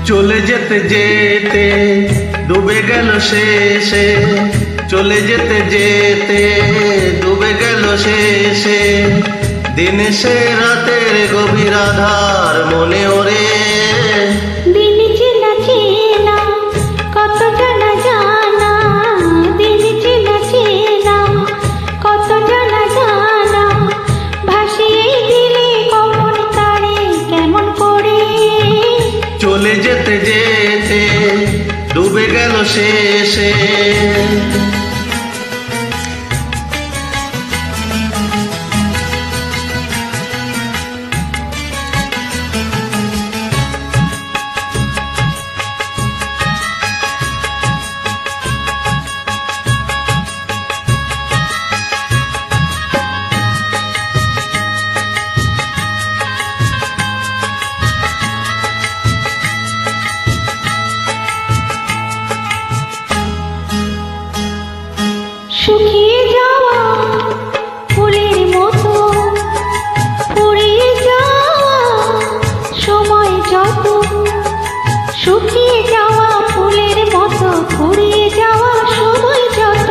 চলে যেতে যেতে ডুবে গেল শেষে, চলে যেতে যেতে ডুবে গেল শেষে, দিন সে রাতের গভীর আধার মনে ওরে। দিন চেনা চেনা কত জানা জানা, দিন চেনা চেনা কত জানা জানা, ভাসিয়ে দিলে কখন তারে কেমন করে। চলে যেতে যেতে ডুবে গেল শেষে। শুকিয়ে যাওয়া ফুলের মতো ফুরিয়ে যাওয়া সময় যত, শুকিয়ে যাওয়া ফুলের মতো ফুরিয়ে যাওয়া সময় যত।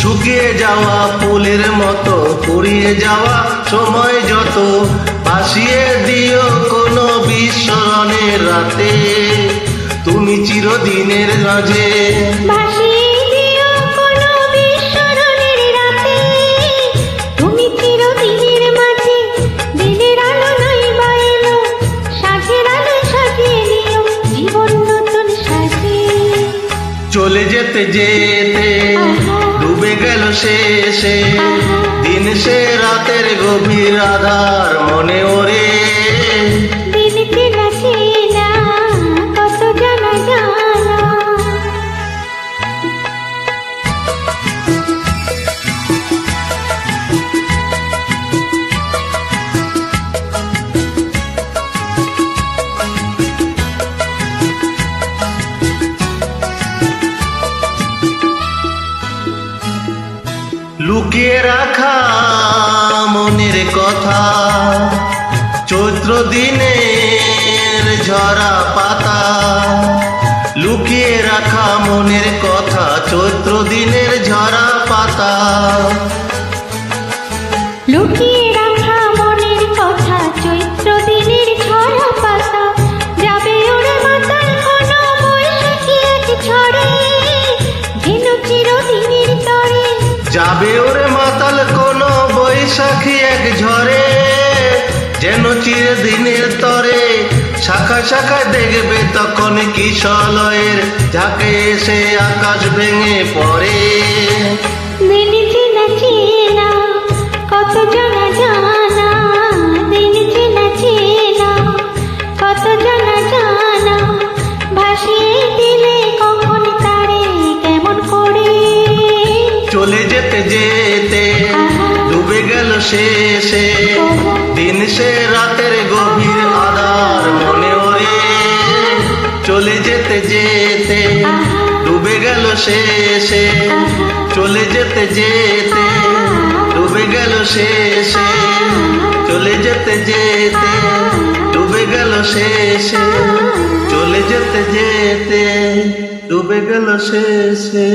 শুকিয়ে যাওয়া ফুলের মতো ফুরিয়ে যাওয়া সময় যত, ভাসিয়ে দিও কোনো বিস্মরণের রাতে, তুমি চিরদিনের মাঝে। ভাসিয়ে দিও কোনো বিস্মরণের রাতে, তুমি চিরদিনের মাঝে। দিনের আলো নাই বা এলো, সাঁঝের আলো সাজিয়ে দিও জীবন নতুন সাজে। চলে যেতে যেতে ডুবে গেল শেষে, দিন সে রাতের গভীর আধার মনে ওরে। দিন চেনা চেনা কত জানা জানা। লুকিয়ে রাখা মনের কথা, চৈত্র দিনের ঝরা পাতা। লুকিয়ে রাখা মনের কথা, চৈত্র দিনের ঝরা পাতা। লুকিয়ে রাখা মনের কথা, চৈত্র দিনের ঝরা পাতা। যাবে ওরে মাতাল কোনো বৈশাখী এক ঝড়ে, যেন চিরদিনের তরে। যাবে ওরে মাতাল কোনো বৈশাখী এক ঝড়ে, যেন চিরদিনের তরে। শাখা শাখা দেখবে তখন কিশলয়ের ঝাঁকে এসে আকাশ ভেঙে পড়ে। দিন চেনা চেনা কত জানা জানা, দিন চেনা চেনা কত জানা জানা, ভাসিয়ে দিলে কখন তারে কেমন করে। চলে যেতে যেতে ডুবে গেল শেষে, দিন সে রাতের গভীর আধার মনে ওরে। চলে যেতে যেতে ডুবে গেল শেষে, চলে যেতে যেতে ডুবে গেল শেষে, চলে যেতে যেতে ডুবে গেল শেষে, চলে যেতে যেতে ডুবে গেল শেষে।